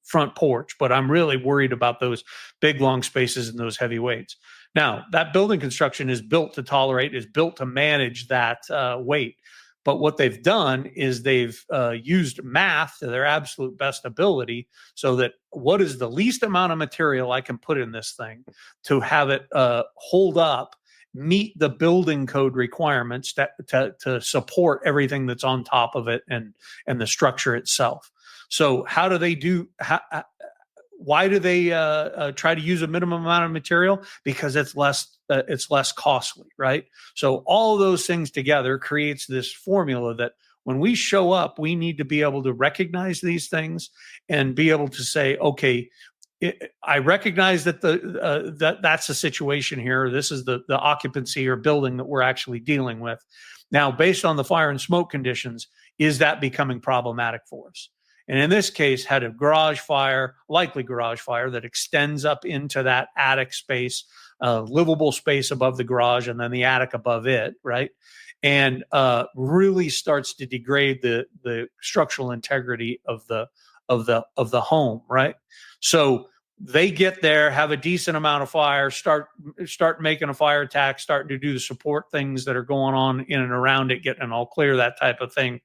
front porch, but I'm really worried about those big long spaces and those heavy weights. Now, that building construction is built to manage that weight. But what they've done is they've used math to their absolute best ability, so that what is the least amount of material I can put in this thing to have it hold up, meet the building code requirements to support everything that's on top of it and the structure itself. So how do they do? Why do they try to use a minimum amount of material? Because it's less costly, right? So all of those things together creates this formula that when we show up, we need to be able to recognize these things and be able to say, okay, I recognize that that's the situation here. This is the occupancy or building that we're actually dealing with. Now, based on the fire and smoke conditions, is that becoming problematic for us? And in this case, had a likely garage fire that extends up into that attic space, livable space above the garage, and then the attic above it, right? And really starts to degrade the structural integrity of the home, right? So they get there, have a decent amount of fire, start making a fire attack, starting to do the support things that are going on in and around it, getting all clear, that type of thing.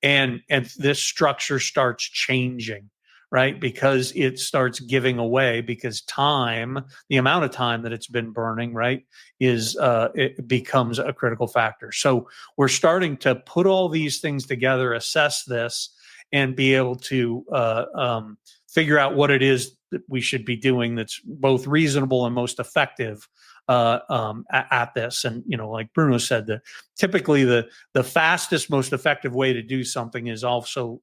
And this structure starts changing, right? Because it starts giving away, because the amount of time that it's been burning, right, it becomes a critical factor. So we're starting to put all these things together, assess this, and be able to figure out what it is that we should be doing that's both reasonable and most effective at this. And, like Bruno said, typically the fastest, most effective way to do something is also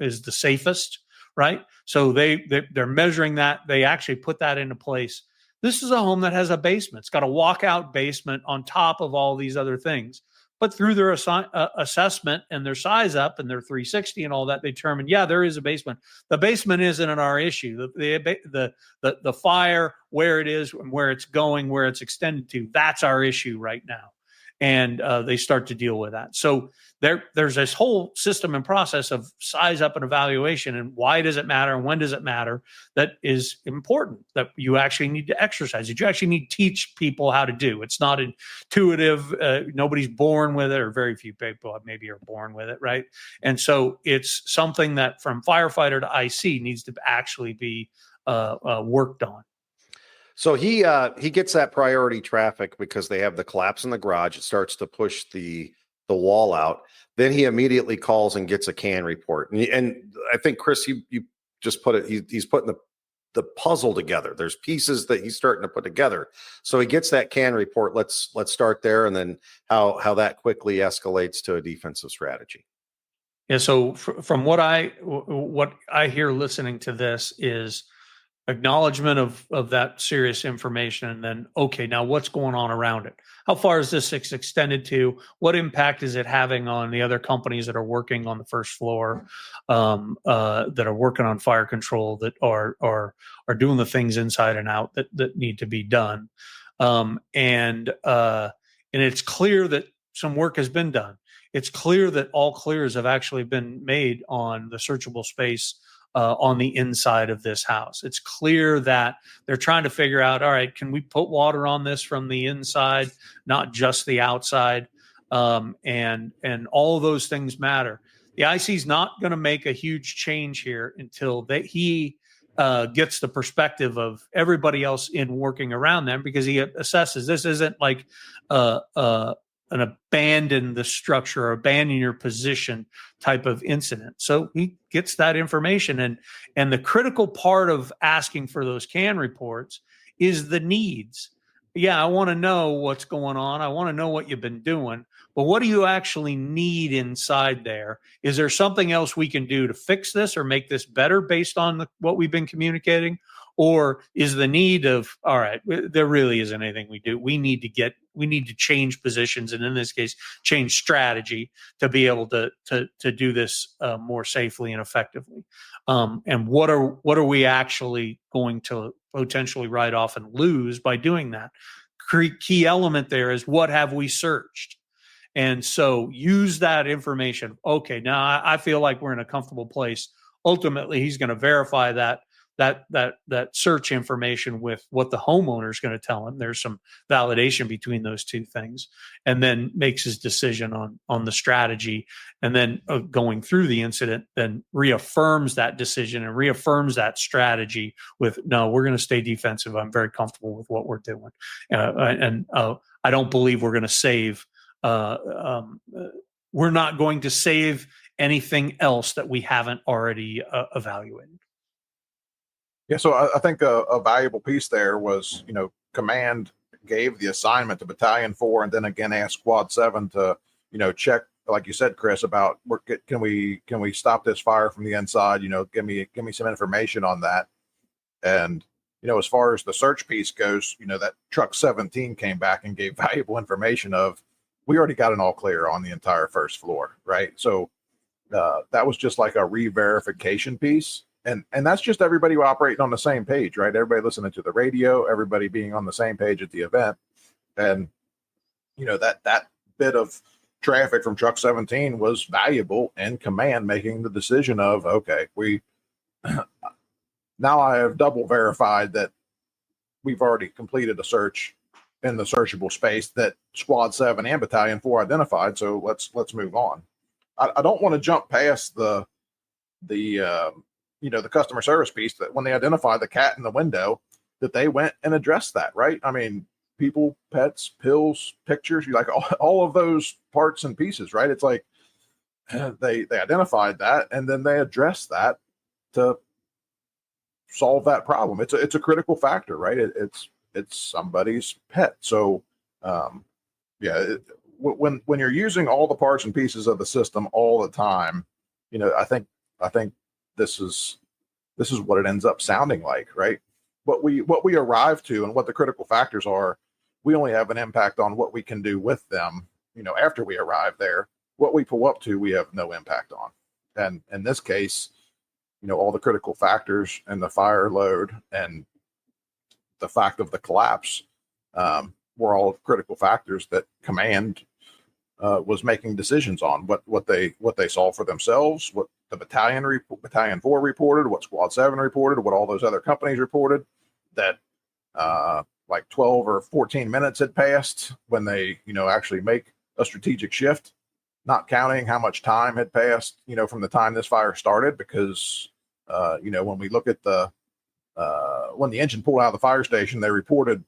is the safest, right? So they're measuring that. They actually put that into place. This is a home that has a basement. It's got a walkout basement on top of all these other things. but through their assessment and their size up and their 360 and all that, they determined, yeah, there is a basement. The basement isn't our issue. The fire, where it is and where it's going, where it's extended to, that's our issue right now. And they start to deal with that. So there's this whole system and process of size up and evaluation, and why does it matter and when does it matter, that is important, that you actually need to exercise, that you actually need to teach people how to do. It's not intuitive. Nobody's born with it, or very few people maybe are born with it, right? And so it's something that from firefighter to IC needs to actually be worked on. So he gets that priority traffic because they have the collapse in the garage. It starts to push the wall out. Then he immediately calls and gets a CAN report. And I think, Chris, you just put it. He's putting the puzzle together. There's pieces that he's starting to put together. So he gets that CAN report. Let's start there, and then how that quickly escalates to a defensive strategy. Yeah. So from what I hear listening to this is acknowledgement of that serious information, and then, okay, now what's going on around it? How far is this extended to? What impact is it having on the other companies that are working on the first floor, that are working on fire control, that are doing the things inside and out that need to be done? And it's clear that some work has been done. It's clear that all clears have actually been made on the searchable space on the inside of this house. It's clear that they're trying to figure out, all right, can we put water on this from the inside, not just the outside? And all of those things matter. The IC is not going to make a huge change here until he gets the perspective of everybody else in working around them, because he assesses this isn't like an abandon the structure or abandon your position type of incident. So he gets that information, and the critical part of asking for those CAN reports is the needs. Yeah, I want to know what's going on. I want to know what you've been doing, but what do you actually need inside there? Is there something else we can do to fix this or make this better based on what we've been communicating? Or is the need of, all right, there really isn't anything we do. We need to change positions, and in this case, change strategy to be able to do this more safely and effectively. And what are we actually going to potentially write off and lose by doing that? Key element there is, what have we searched? And so use that information. Okay, now I feel like we're in a comfortable place. Ultimately, he's going to verify that search information with what the homeowner is going to tell him. There's some validation between those two things, and then makes his decision on the strategy. And then going through the incident, then reaffirms that decision and reaffirms that strategy with, no, we're going to stay defensive. I'm very comfortable with what we're doing. And I don't believe we're going to save, we're not going to save anything else that we haven't already evaluated. Yeah, so I think a valuable piece there was, command gave the assignment to Battalion 4, and then again asked Squad 7 to, check, like you said, Chris, about can we stop this fire from the inside? Give me some information on that. And as far as the search piece goes, that truck 17 came back and gave valuable information of, we already got an all clear on the entire first floor, right? So that was just like a re-verification piece. And that's just everybody operating on the same page, right? Everybody listening to the radio, everybody being on the same page at the event. And, that bit of traffic from truck 17 was valuable in command making the decision of, okay, now I have double verified that we've already completed a search in the searchable space that Squad 7 and Battalion 4 identified. So let's move on. I don't want to jump past the customer service piece, that when they identify the cat in the window, that they went and addressed that, right? I mean, people, pets, pills, pictures, you like all of those parts and pieces, right? It's like they identified that, and then they addressed that to solve that problem. It's a critical factor, right? It's somebody's pet. So when you're using all the parts and pieces of the system all the time, I think this is what it ends up sounding like, right? What we arrive to and what the critical factors are, we only have an impact on what we can do with them, after we arrive there, what we pull up to, we have no impact on. And in this case, all the critical factors and the fire load and the fact of the collapse were all critical factors that command was making decisions on what they saw for themselves, what the Battalion 4 reported, what Squad 7 reported, what all those other companies reported, that like 12 or 14 minutes had passed when they, actually make a strategic shift, not counting how much time had passed, from the time this fire started, because, when we look at when the engine pulled out of the fire station, they reported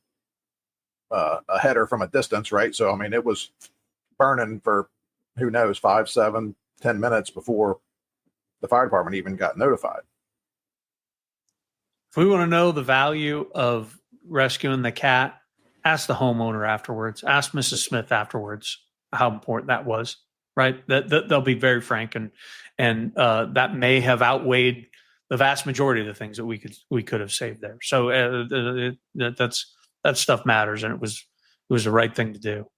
a header from a distance, right? So, it was burning for, who knows, 5, 7, 10 minutes before the fire department even got notified. If we want to know the value of rescuing the cat, ask the homeowner afterwards. Ask Mrs. Smith afterwards how important that was, right? That they'll be very frank, and that may have outweighed the vast majority of the things that we could have saved there. So that stuff matters, and it was the right thing to do.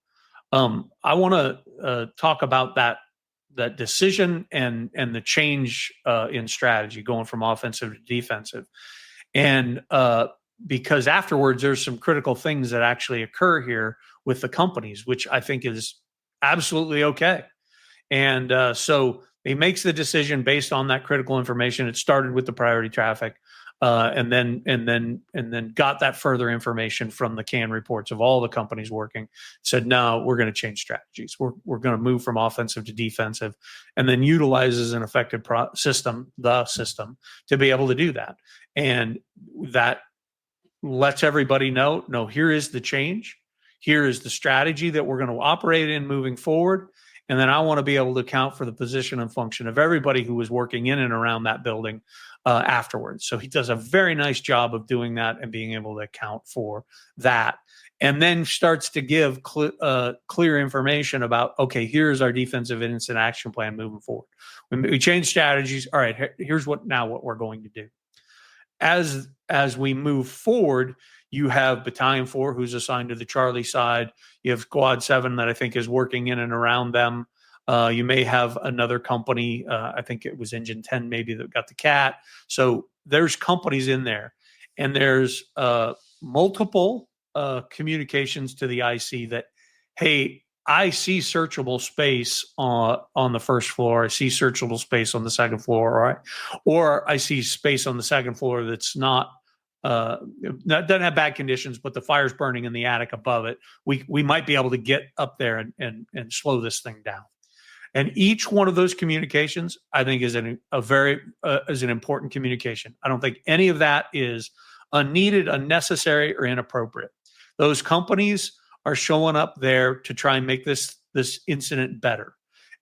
I want to talk about that decision and the change in strategy going from offensive to defensive. And because afterwards, there's some critical things that actually occur here with the companies, which I think is absolutely okay. And so he makes the decision based on that critical information. It started with the priority traffic, and then got that further information from the CAN reports of all the companies working. Said, no, we're going to change strategies. We're going to move from offensive to defensive, and then utilizes an effective system to be able to do that. And that lets everybody know, no, here is the change. Here is the strategy that we're going to operate in moving forward. And then I want to be able to account for the position and function of everybody who was working in and around that building afterwards. So he does a very nice job of doing that and being able to account for that. And then starts to give clear information about, okay, here's our defensive incident action plan moving forward. When we change strategies, all right, here's what we're going to do. As we move forward, you have Battalion 4, who's assigned to the Charlie side. You have Squad 7 that I think is working in and around them. You may have another company, I think it was Engine 10 maybe, that got the cat. So there's companies in there. And there's multiple communications to the IC that, hey, I see searchable space on the first floor. I see searchable space on the second floor, or I see space on the second floor that's not doesn't have bad conditions, but the fire's burning in the attic above it. We might be able to get up there and slow this thing down. And each one of those communications, I think, is an important communication. I don't think any of that is unneeded, unnecessary, or inappropriate. Those companies are showing up there to try and make this incident better.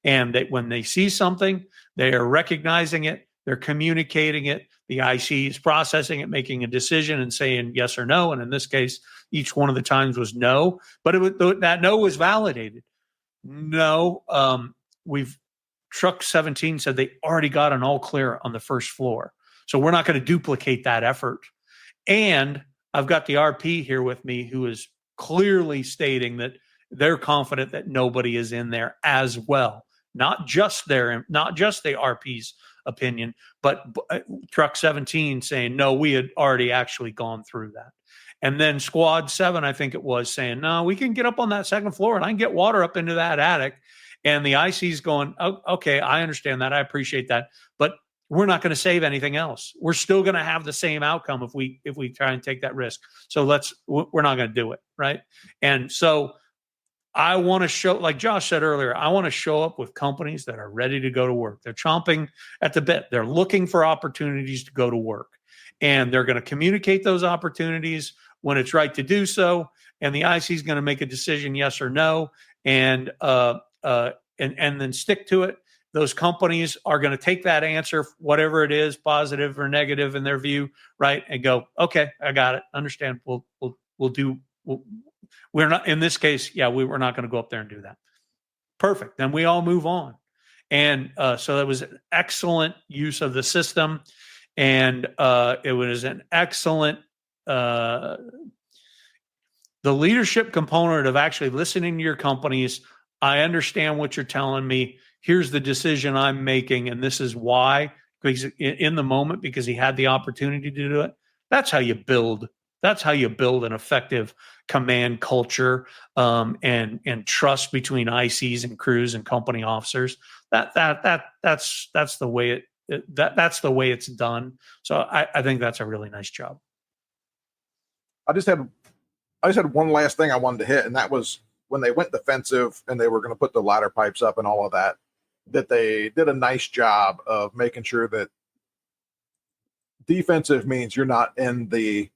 And that when they see something, they are recognizing it, they're communicating it, the IC is processing it, making a decision and saying yes or no. And in this case, each one of the times was no, but that no was validated. No, Truck 17 said they already got an all clear on the first floor. So we're not going to duplicate that effort. And I've got the RP here with me who is clearly stating that they're confident that nobody is in there as well. Not just the RP's opinion, but Truck 17 saying, no, we had already actually gone through that. And then Squad 7, I think it was, saying, no, we can get up on that second floor and I can get water up into that attic. And the IC's going, oh, okay, I understand that. I appreciate that. But we're not going to save anything else. We're still going to have the same outcome if we try and take that risk. So we're not going to do it. Right. And so I want to show, like Josh said earlier, I want to show up with companies that are ready to go to work. They're chomping at the bit. They're looking for opportunities to go to work, and they're going to communicate those opportunities when it's right to do so. And the IC is going to make a decision, yes or no, and then stick to it. Those companies are going to take that answer, whatever it is, positive or negative in their view, right, and go, okay, I got it, understand. We're not, in this case, we're not going to go up there and do that. Perfect. Then we all move on. And so it was an excellent use of the system, and it was an excellent the leadership component of actually listening to your companies, I understand what you're telling me. Here's the decision I'm making, and this is why. Because in the moment, because he had the opportunity to do it. That's how you build. That's how you build an effective command culture, and trust between ICs and crews and company officers. That's the way that's the way it's done. So I think that's a really nice job. I just had one last thing I wanted to hit, and that was when they went defensive and they were going to put the ladder pipes up and all of that, that they did a nice job of making sure that defensive means you're not in the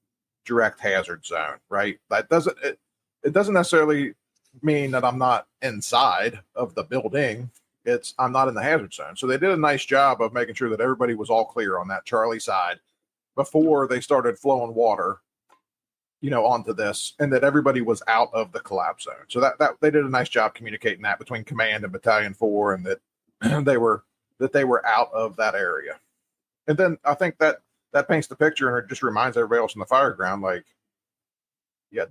direct hazard zone, right? That doesn't, it doesn't necessarily mean that I'm not inside of the building. It's I'm not in the hazard zone. So they did a nice job of making sure that everybody was all clear on that Charlie side before they started flowing water, onto this, and that everybody was out of the collapse zone. So that they did a nice job communicating that between command and battalion 4, and that they were out of that area. And then I think that paints the picture, and it just reminds everybody else in the fire ground, like, yeah,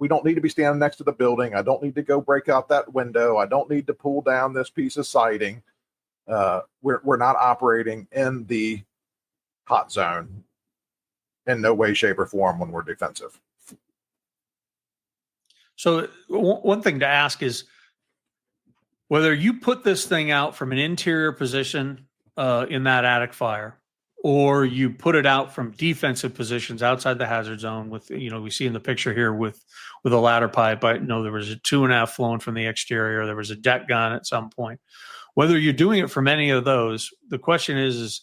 we don't need to be standing next to the building. I don't need to go break out that window. I don't need to pull down this piece of siding. We're not operating in the hot zone in no way, shape, or form when we're defensive. So one thing to ask is whether you put this thing out from an interior position in that attic fire, or you put it out from defensive positions outside the hazard zone with, we see in the picture here with a ladder pipe. I know there was a 2.5 flowing from the exterior. There was a deck gun at some point. Whether you're doing it from any of those, the question is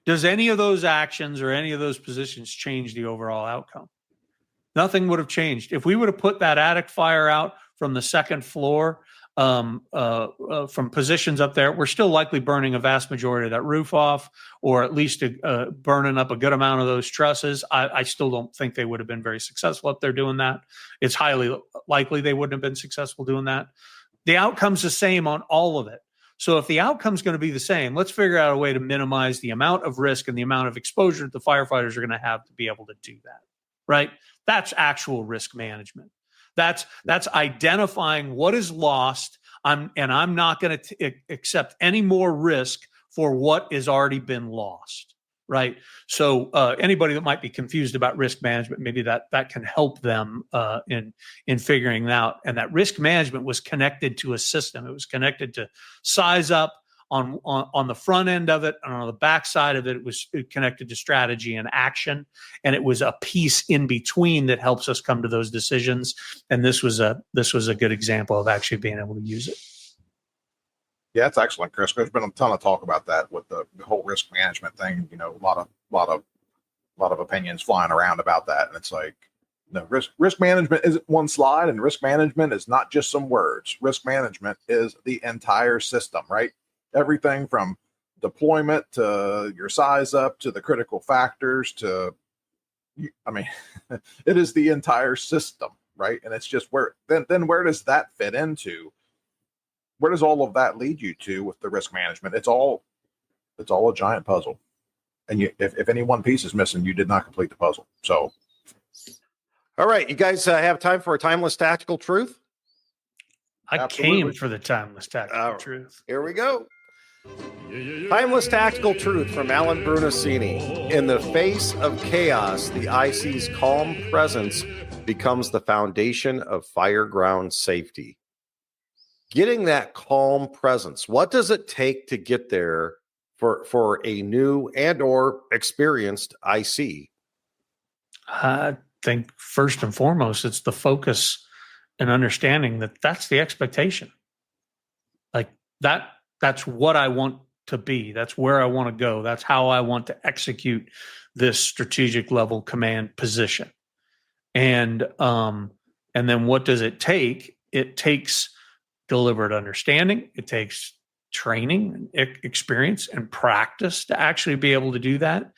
does any of those actions or any of those positions change the overall outcome? Nothing would have changed. If we would have put that attic fire out from the second floor, from positions up there, we're still likely burning a vast majority of that roof off, or at least burning up a good amount of those trusses. I still don't think they would have been very successful up there doing that. It's highly likely they wouldn't have been successful doing that. The outcome's the same on all of it. So if the outcome's going to be the same, let's figure out a way to minimize the amount of risk and the amount of exposure that the firefighters are going to have to be able to do that, right? That's actual risk management. That's identifying what is lost. I'm not going to accept any more risk for what has already been lost, right? So anybody that might be confused about risk management, maybe that can help them in figuring out. And that risk management was connected to a system. It was connected to size up on the front end of it, and on the back side of it, it was connected to strategy and action. And it was a piece in between that helps us come to those decisions. And this was a good example of actually being able to use it. Yeah, that's excellent, Chris. There's been a ton of talk about that with the whole risk management thing. A lot of opinions flying around about that, and it's like, no, risk management isn't one slide, and risk management is not just some words. Risk management is the entire system, right? Everything from deployment to your size up to the critical factors to, it is the entire system, right? And it's just where where does that fit into? Where does all of that lead you to with the risk management? It's all a giant puzzle. And if any one piece is missing, you did not complete the puzzle. So, all right, you guys have time for a timeless tactical truth? Absolutely. Came for the timeless tactical truth. Here we go. Timeless tactical truth from Alan Brunacini. In the face of chaos, the IC's calm presence becomes the foundation of fireground safety. Getting that calm presence, what does it take to get there for a new and or experienced IC? I think first and foremost, it's the focus and understanding that that's the expectation. Like that's what I want to be. That's where I want to go. That's how I want to execute this strategic level command position. And then what does it take? It takes deliberate understanding. It takes training, experience, and practice to actually be able to do that.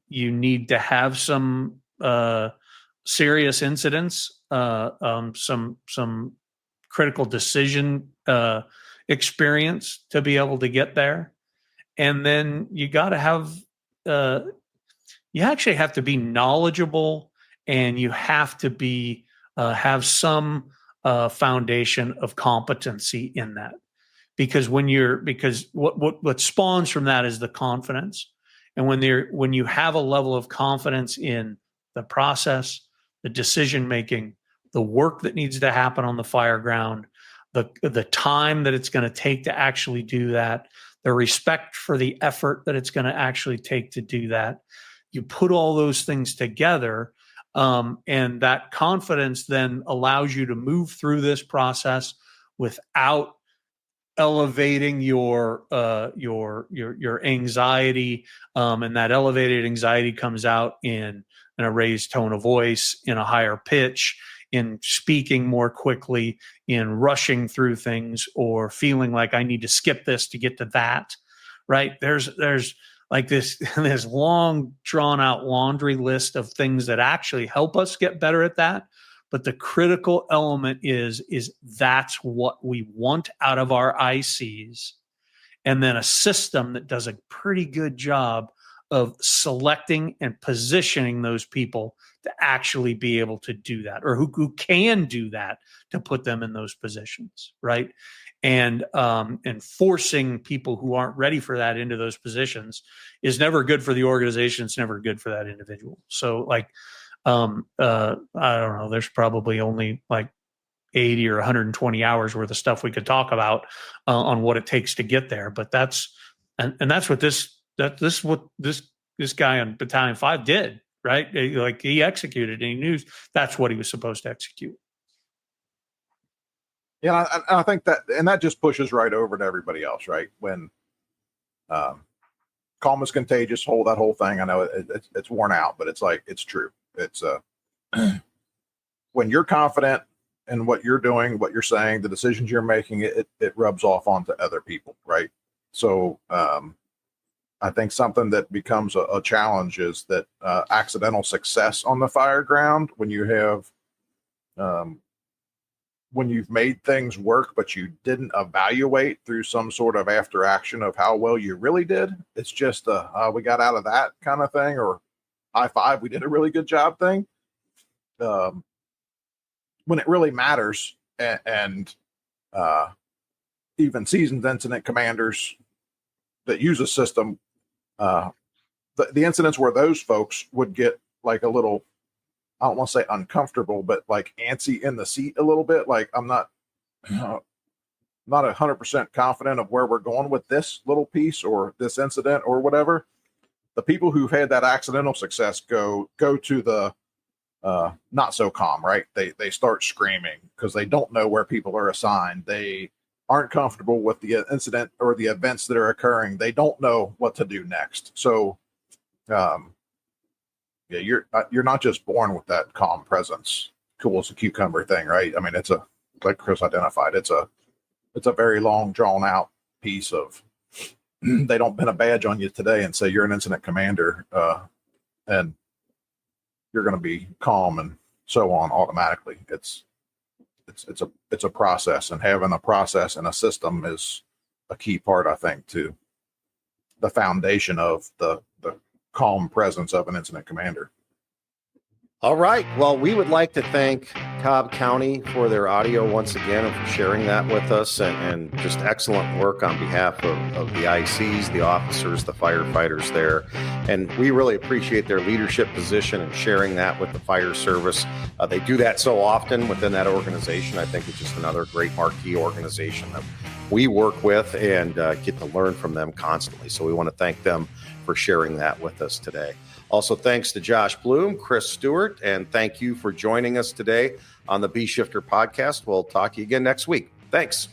You need to have some serious incidents, some critical decision experience to be able to get there. And then you got to have, you actually have to be knowledgeable and you have to be have some foundation of competency in that, because what spawns from that is the confidence, and when you have a level of confidence in the process, the decision making, the work that needs to happen on the fire ground, the time that it's going to take to actually do that, the respect for the effort that it's going to actually take to do that. You put all those things together, and that confidence then allows you to move through this process without elevating your anxiety, and that elevated anxiety comes out in a raised tone of voice, in a higher pitch, in speaking more quickly, in rushing through things, or feeling like I need to skip this to get to that. Right? There's like this long drawn out laundry list of things that actually help us get better at that. But the critical element is that's what we want out of our ICs. And then a system that does a pretty good job of selecting and positioning those people to actually be able to do that, or who can do that, to put them in those positions, right? And forcing people who aren't ready for that into those positions is never good for the organization. It's never good for that individual. So like, I don't know, there's probably only like 80 or 120 hours worth of stuff we could talk about on what it takes to get there. But that's what this guy on Battalion 5 did, right? Like he executed, and he knew that's what he was supposed to execute. Yeah, I think that just pushes right over to everybody else, right? When calm is contagious, that whole thing. I know it's worn out, but it's like, it's true. It's when you're confident in what you're doing, what you're saying, the decisions you're making, it rubs off onto other people, right? So I think something that becomes a challenge is that accidental success on the fire ground, when you have when you've made things work, but you didn't evaluate through some sort of after action of how well you really did. It's just we got out of that kind of thing, or high five, we did a really good job thing. When it really matters, and even seasoned incident commanders that use a system, the incidents where those folks would get like a little, I don't want to say uncomfortable, but like antsy in the seat a little bit. Like I'm not 100% confident of where we're going with this little piece or this incident or whatever. The people who've had that accidental success go to the not so calm, right? They start screaming because they don't know where people are assigned. They aren't comfortable with the incident or the events that are occurring. They don't know what to do next. So, yeah, you're not just born with that calm presence, cool as a cucumber thing, right? I mean, it's like Chris identified, it's a very long, drawn out piece of. They don't pin a badge on you today and say you're an incident commander, and you're going to be calm and so on automatically. It's a process, and having a process and a system is a key part, I think, to the foundation of the calm presence of an incident commander. All right. Well, we would like to thank Cobb County for their audio once again, and for sharing that with us, and just excellent work on behalf of the ICs, the officers, the firefighters there. And we really appreciate their leadership position and sharing that with the fire service. They do that so often within that organization. I think it's just another great marquee organization that we work with and get to learn from them constantly. So we want to thank them for sharing that with us today. Also, thanks to Josh Blum, Chris Stewart, and thank you for joining us today on the B Shifter podcast. We'll talk to you again next week. Thanks.